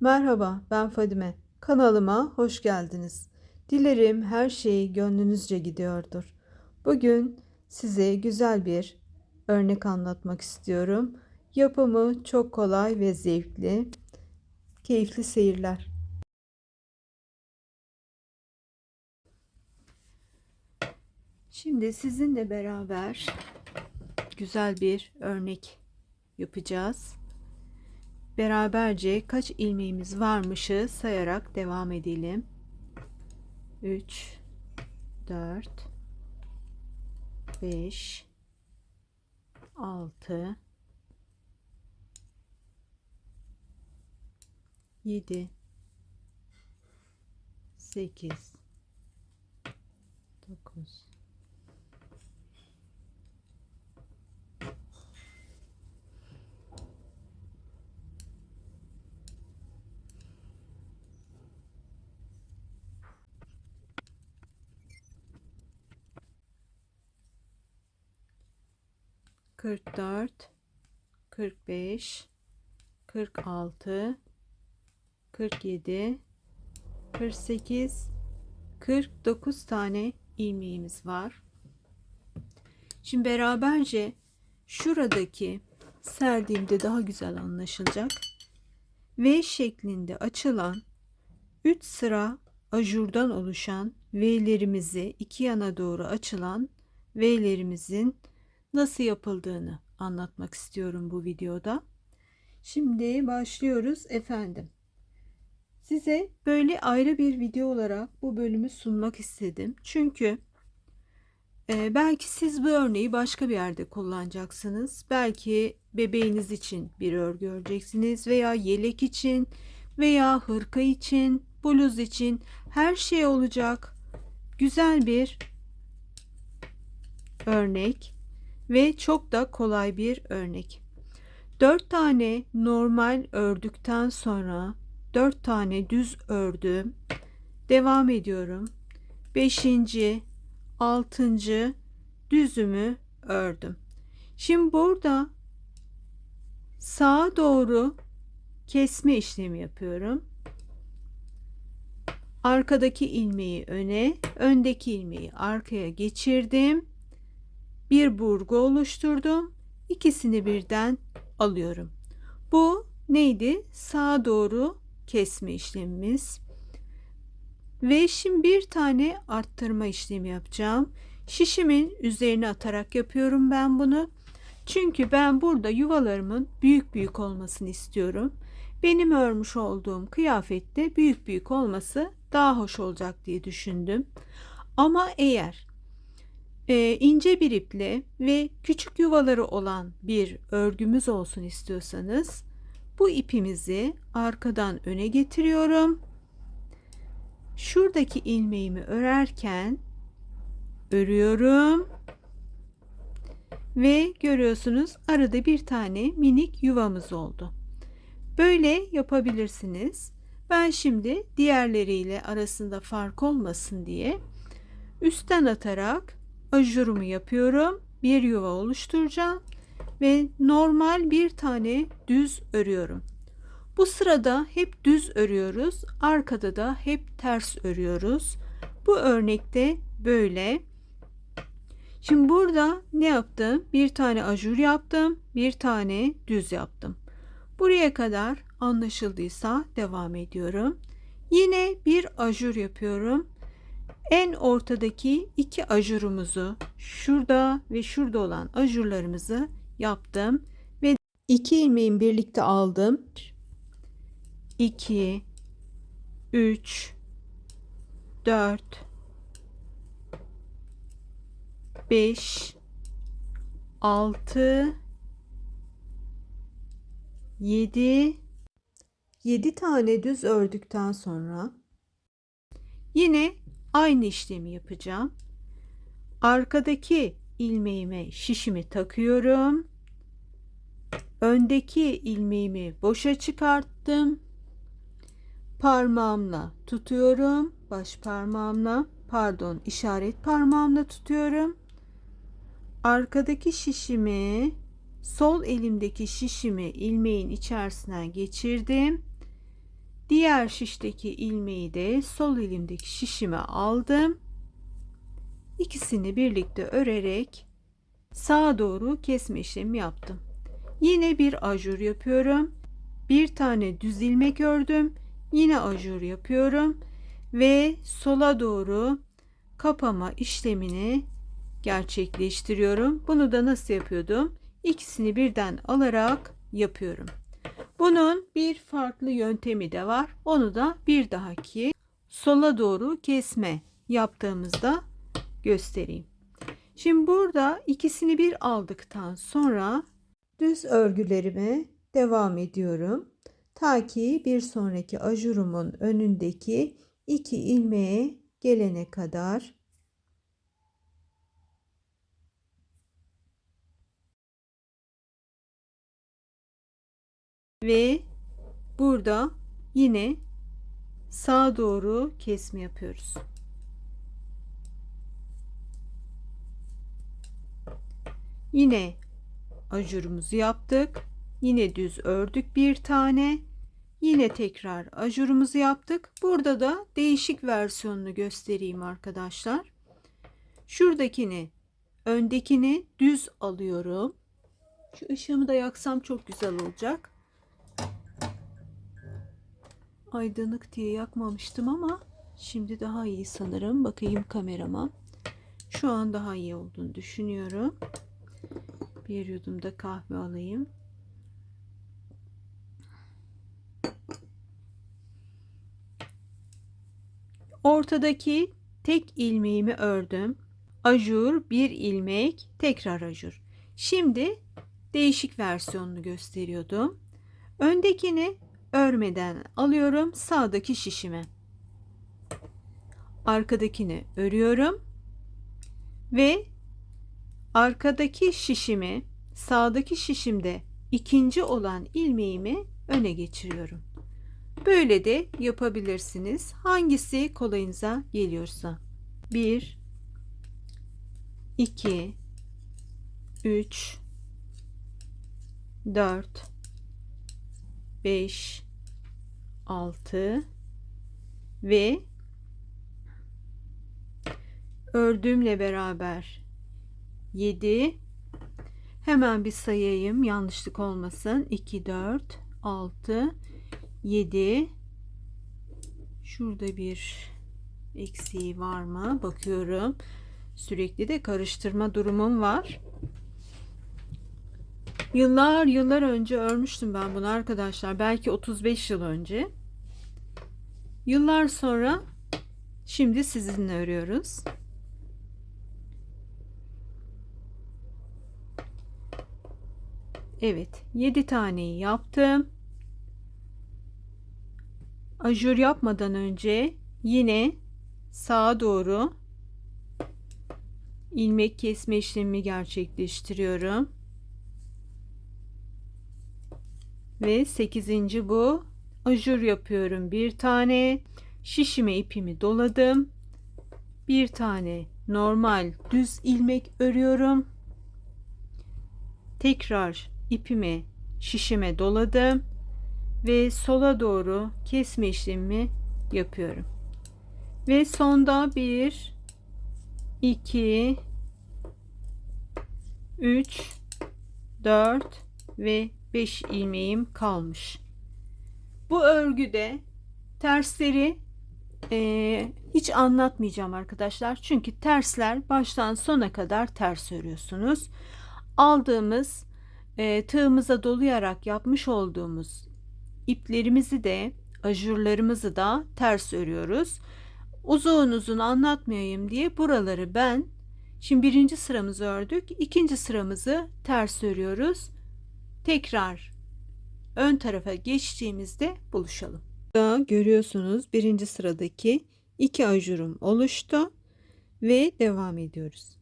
Merhaba, ben Fadime. Kanalıma hoş geldiniz. Dilerim her şey gönlünüzce gidiyordur. Bugün size güzel bir örnek anlatmak istiyorum. Yapımı çok kolay ve zevkli. Keyifli seyirler. Şimdi sizinle beraber güzel bir örnek yapacağız. Beraberce kaç ilmeğimiz varmışı sayarak devam edelim. 3, 4, 5, 6, 7, 8, 9, 44, 45, 46, 47, 48, 49 tane ilmeğimiz var. Şimdi beraberce şuradaki serdiğimde daha güzel anlaşılacak. V şeklinde açılan 3 sıra ajurdan oluşan V'lerimizi iki yana doğru açılan V'lerimizin nasıl yapıldığını anlatmak istiyorum bu videoda. Şimdi başlıyoruz efendim. Size böyle ayrı bir video olarak bu bölümü sunmak istedim. Çünkü belki siz bu örneği başka bir yerde kullanacaksınız. Belki bebeğiniz için bir örgü öreceksiniz veya yelek için veya hırka için, bluz için her şey olacak. Güzel bir örnek ve çok da kolay bir örnek. 4 tane normal ördükten sonra 4 tane düz ördüm. Devam ediyorum. 5. 6. düzümü ördüm. Şimdi burada sağa doğru kesme işlemi yapıyorum. Arkadaki ilmeği öne, öndeki ilmeği arkaya geçirdim. Bir burgu oluşturdum. İkisini birden alıyorum. Bu neydi? Sağa doğru kesme işlemimiz. Ve şimdi bir tane arttırma işlemi yapacağım. Şişimin üzerine atarak yapıyorum ben bunu. Çünkü ben burada yuvalarımın büyük büyük olmasını istiyorum. Benim örmüş olduğum kıyafette büyük büyük olması daha hoş olacak diye düşündüm. Ama eğer ince bir iple ve küçük yuvaları olan bir örgümüz olsun istiyorsanız bu ipimizi arkadan öne getiriyorum. Şuradaki ilmeğimi örerken örüyorum ve görüyorsunuz arada bir tane minik yuvamız oldu. Böyle yapabilirsiniz. Ben şimdi diğerleriyle arasında fark olmasın diye üstten atarak ajurumu yapıyorum. Bir yuva oluşturacağım ve normal bir tane düz örüyorum. Bu sırada hep düz örüyoruz. Arkada da hep ters örüyoruz. Bu örnekte böyle. Şimdi burada ne yaptım? Bir tane ajur yaptım. Bir tane düz yaptım. Buraya kadar anlaşıldıysa devam ediyorum. Yine bir ajur yapıyorum. En ortadaki iki ajurumuzu şurada ve şurada olan ajurlarımızı yaptım ve iki ilmeğimi birlikte aldım. 2, 3, 4, 5, 6, 7 tane düz ördükten sonra yine aynı işlemi yapacağım. Arkadaki ilmeğime şişimi takıyorum. Öndeki ilmeğimi boşa çıkarttım. Parmağımla tutuyorum. Baş parmağımla, pardon, işaret parmağımla tutuyorum. Arkadaki şişimi, sol elimdeki şişimi ilmeğin içerisinden geçirdim Diğer şişteki ilmeği de sol elimdeki şişime aldım. İkisini birlikte örerek sağa doğru kesme işlemi yaptım. Yine bir ajur yapıyorum. Bir tane düz ilmek ördüm. Yine ajur yapıyorum ve sola doğru kapama işlemini gerçekleştiriyorum. Bunu da nasıl yapıyordum? İkisini birden alarak yapıyorum. Bunun bir farklı yöntemi de var. Onu da bir dahaki sola doğru kesme yaptığımızda göstereyim. Şimdi burada ikisini bir aldıktan sonra düz örgülerime devam ediyorum. Ta ki bir sonraki ajurumun önündeki 2 ilmeğe gelene kadar. Ve burada yine sağa doğru kesme yapıyoruz. Yine ajurumuzu yaptık. Yine düz ördük bir tane. Yine tekrar ajurumuzu yaptık. Burada da değişik versiyonunu göstereyim arkadaşlar. Şuradakini, öndekini düz alıyorum. Şu ışığımı da yaksam çok güzel olacak. Aydınlık diye yakmamıştım ama şimdi daha iyi sanırım. Bakayım kamerama. Şu an daha iyi olduğunu düşünüyorum. Bir yudum da kahve alayım. Ortadaki tek ilmeğimi ördüm. Ajur, bir ilmek, tekrar ajur. Şimdi değişik versiyonunu gösteriyordum. Öndekini örmeden alıyorum sağdaki şişime. Arkadakini örüyorum ve arkadaki şişimi sağdaki şişimde ikinci olan ilmeğimi öne geçiriyorum. Böyle de yapabilirsiniz. Hangisi kolayınıza geliyorsa. 1 2 3 4 5 6 ve ördüğümle beraber 7. Hemen bir sayayım yanlışlık olmasın. 2 4 6 7. Şurada bir eksiği var mı bakıyorum. Sürekli de karıştırma durumum var. Yıllar önce örmüştüm ben bunu arkadaşlar. Belki 35 yıl önce. Yıllar sonra şimdi sizinle örüyoruz. Evet, 7 taneyi yaptım. Ajur yapmadan önce yine sağa doğru ilmek kesme işlemi gerçekleştiriyorum. Ve 8. bu. Ajur yapıyorum. Bir tane şişime ipimi doladım. Bir tane normal düz ilmek örüyorum. Tekrar ipimi şişime doladım ve sola doğru kesme işlemi yapıyorum. Ve sonda 1 2 3 4 ve 5 ilmeğim kalmış. Bu örgüde tersleri hiç anlatmayacağım arkadaşlar. Çünkü tersler baştan sona kadar ters örüyorsunuz. Aldığımız tığımıza dolayarak yapmış olduğumuz iplerimizi de ajurlarımızı da ters örüyoruz. Uzun uzun anlatmayayım diye buraları ben şimdi birinci sıramızı ördük. İkinci sıramızı ters örüyoruz. Tekrar ön tarafa geçtiğimizde buluşalım. Burada görüyorsunuz birinci sıradaki 2 ajurum oluştu ve devam ediyoruz.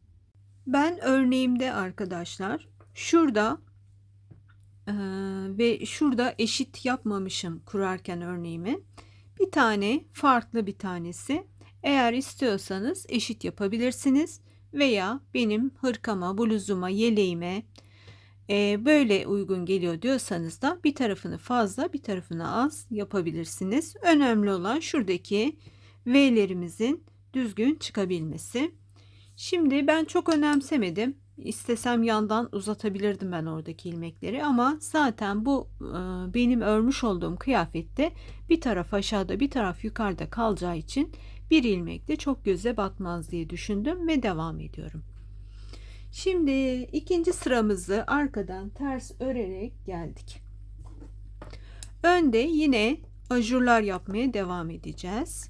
Ben örneğimde arkadaşlar şurada ve şurada eşit yapmamışım kurarken örneğimi. Bir tane farklı bir tanesi. Eğer istiyorsanız eşit yapabilirsiniz veya benim hırkama, bluzuma, yeleğime böyle uygun geliyor diyorsanız da bir tarafını fazla bir tarafını az yapabilirsiniz. Önemli olan şuradaki V'lerimizin düzgün çıkabilmesi. Şimdi ben çok önemsemedim. İstesem yandan uzatabilirdim ben oradaki ilmekleri ama zaten bu benim örmüş olduğum kıyafette bir taraf aşağıda bir taraf yukarıda kalacağı için bir ilmek de çok göze batmaz diye düşündüm ve devam ediyorum. Şimdi ikinci sıramızı arkadan ters örerek geldik. Önde yine ajurlar yapmaya devam edeceğiz.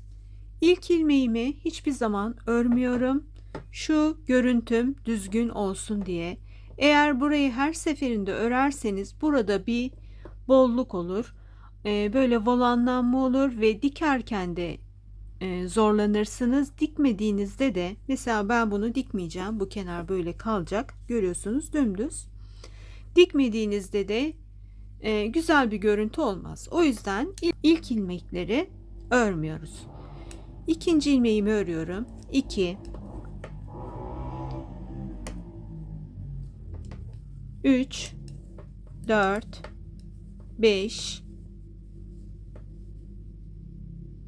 İlk ilmeğimi hiçbir zaman örmüyorum. Şu görüntüm düzgün olsun diye. Eğer burayı her seferinde örerseniz burada bir bolluk olur. Böyle volanlanma olur ve dikerken de zorlanırsınız. Dikmediğinizde de mesela ben bunu dikmeyeceğim. Bu kenar böyle kalacak. Görüyorsunuz dümdüz. Dikmediğinizde de güzel bir görüntü olmaz. O yüzden ilk ilmekleri örmüyoruz. İkinci ilmeğimi örüyorum. 2 3 4 5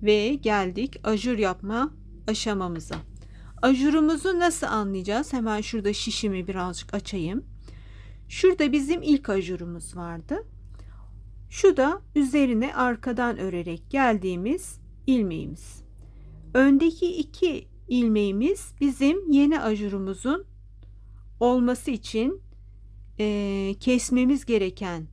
ve geldik ajur yapma aşamamıza. Ajurumuzu nasıl anlayacağız? Hemen şurada şişimi birazcık açayım. Şurada bizim ilk ajurumuz vardı. Şu da üzerine arkadan örerek geldiğimiz ilmeğimiz. Öndeki iki ilmeğimiz bizim yeni ajurumuzun olması için kesmemiz gereken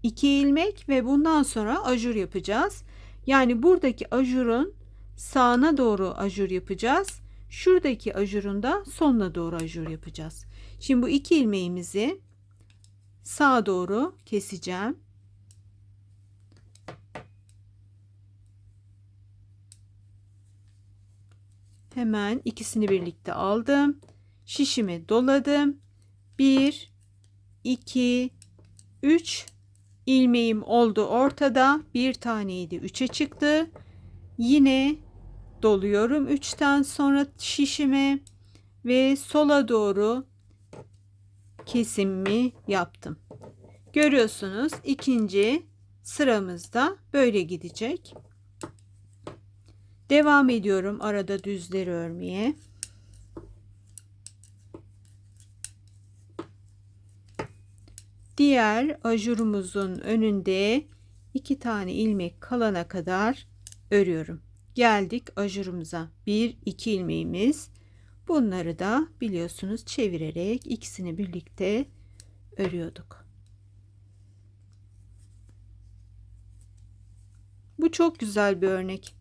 iki ilmek ve bundan sonra ajur yapacağız. Yani buradaki ajurun sağına doğru ajur yapacağız. Şuradaki ajurun da sonuna doğru ajur yapacağız. Şimdi bu iki ilmeğimizi sağa doğru keseceğim. Hemen ikisini birlikte aldım. Şişimi doladım. 1 2 3 ilmeğim oldu ortada. Bir taneydi 3'e çıktı. Yine doluyorum 3'ten sonra şişime ve sola doğru kesimimi yaptım. Görüyorsunuz ikinci sıramızda böyle gidecek. Devam ediyorum arada düzleri örmeye. Diğer ajurumuzun önünde 2 tane ilmek kalana kadar örüyorum. Geldik ajurumuza. 1 2 ilmeğimiz. Bunları da biliyorsunuz çevirerek ikisini birlikte örüyorduk. Bu çok güzel bir örnek.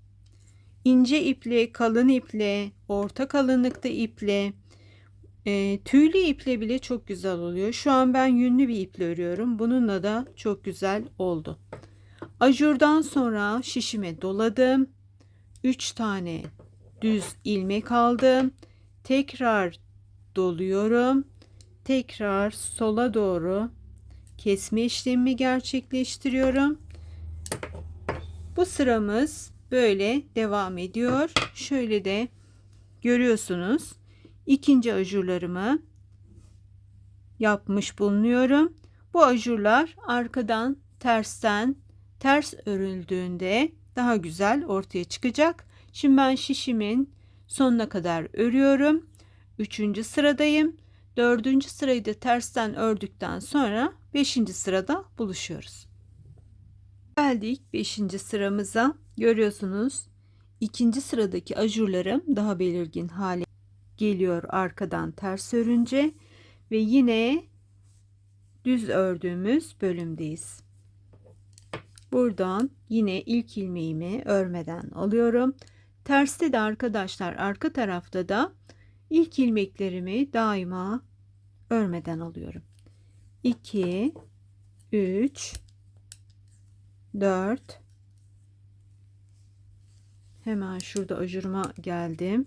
İnce iple, kalın iple, orta kalınlıkta iple, tüylü iple bile çok güzel oluyor. Şu an ben yünlü bir iple örüyorum. Bununla da çok güzel oldu. Ajurdan sonra şişime doladım. 3 tane düz ilmek aldım. Tekrar doluyorum. Tekrar sola doğru kesme işlemimi gerçekleştiriyorum. Bu sıramız böyle devam ediyor. Şöyle de görüyorsunuz. İkinci ajurlarımı yapmış bulunuyorum. Bu ajurlar arkadan tersten ters örüldüğünde daha güzel ortaya çıkacak. Şimdi ben şişimin sonuna kadar örüyorum. 3. sıradayım. 4. sırayı da tersten ördükten sonra 5. sırada buluşuyoruz. Geldik 5. sıramıza. Görüyorsunuz. 2. sıradaki ajurlarım daha belirgin hale geliyor arkadan ters örünce ve yine düz ördüğümüz bölümdeyiz. Buradan yine ilk ilmeğimi örmeden alıyorum. Terste de arkadaşlar arka tarafta da ilk ilmeklerimi daima örmeden alıyorum. 2 3 4 hemen şurada ajuruma geldim.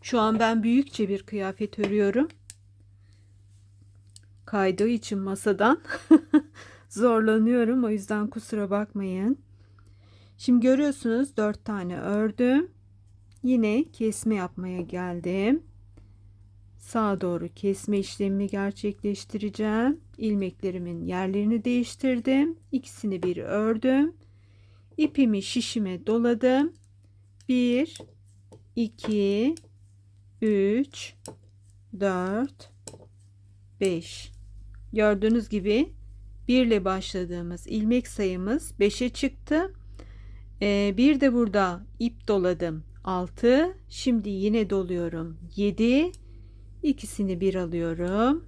Şu an ben büyükçe bir kıyafet örüyorum. Kaydığı için masadan zorlanıyorum. O yüzden kusura bakmayın. Şimdi görüyorsunuz 4 tane ördüm. Yine kesme yapmaya geldim. sağa doğru kesme işlemimi gerçekleştireceğim. İlmeklerimin yerlerini değiştirdim. İkisini bir ördüm. İpimi şişime doladım. 1, 2, 3, 4, 5. Gördüğünüz gibi 1 ile başladığımız ilmek sayımız 5'e çıktı. Bir de burada ip doladım. 6. Şimdi yine doluyorum. 7. İkisini bir alıyorum.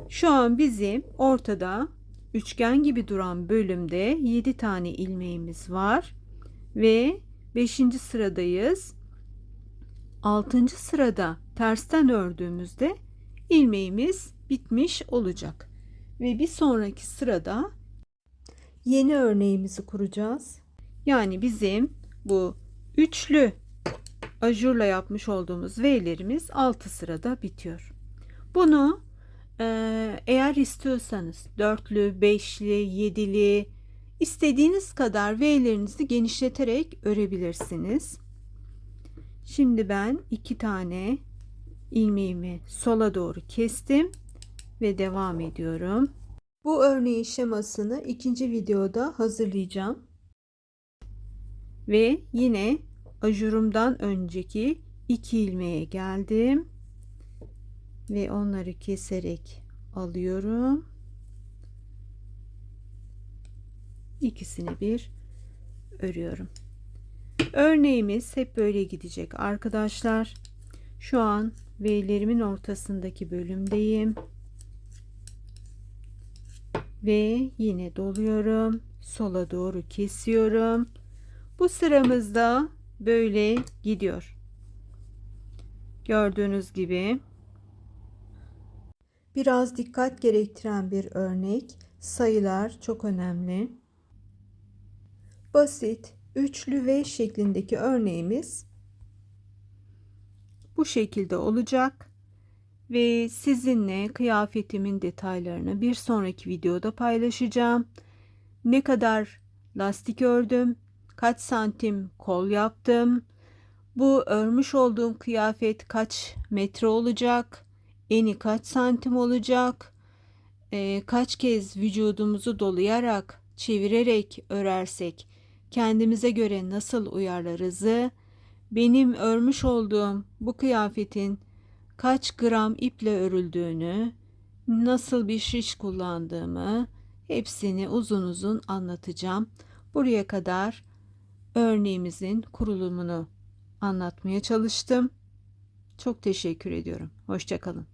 Şu an bizim ortada üçgen gibi duran bölümde 7 tane ilmeğimiz var ve 5. sıradayız. 6. sırada tersten ördüğümüzde ilmeğimiz bitmiş olacak ve bir sonraki sırada yeni örneğimizi kuracağız. Yani bizim bu üçlü ajurla yapmış olduğumuz V'lerimiz 6 sırada bitiyor. Bunu eğer istiyorsanız dörtlü, beşli, yedili istediğiniz kadar V'lerinizi genişleterek örebilirsiniz. Şimdi ben 2 tane ilmeğimi sola doğru kestim ve devam ediyorum. Bu örneğin şemasını ikinci videoda hazırlayacağım. Ve yine ajurumdan önceki 2 ilmeğe geldim ve onları keserek alıyorum. İkisini bir örüyorum. Örneğimiz hep böyle gidecek arkadaşlar. Şu an V'lerimin ortasındaki bölümdeyim. Ve yine doluyorum. Sola doğru kesiyorum. Bu sıramızda böyle gidiyor. Gördüğünüz gibi biraz dikkat gerektiren bir örnek. Sayılar çok önemli. Basit üçlü V şeklindeki örneğimiz bu şekilde olacak ve sizinle kıyafetimin detaylarını bir sonraki videoda paylaşacağım. Ne kadar lastik ördüm, kaç santim kol yaptım, bu örmüş olduğum kıyafet kaç metre olacak, eni kaç santim olacak, kaç kez vücudumuzu dolayarak, çevirerek örersek kendimize göre nasıl uyarlarızı, benim örmüş olduğum bu kıyafetin kaç gram iple örüldüğünü, nasıl bir şiş kullandığımı hepsini uzun uzun anlatacağım. Buraya kadar örneğimizin kurulumunu anlatmaya çalıştım. Çok teşekkür ediyorum. Hoşça kalın.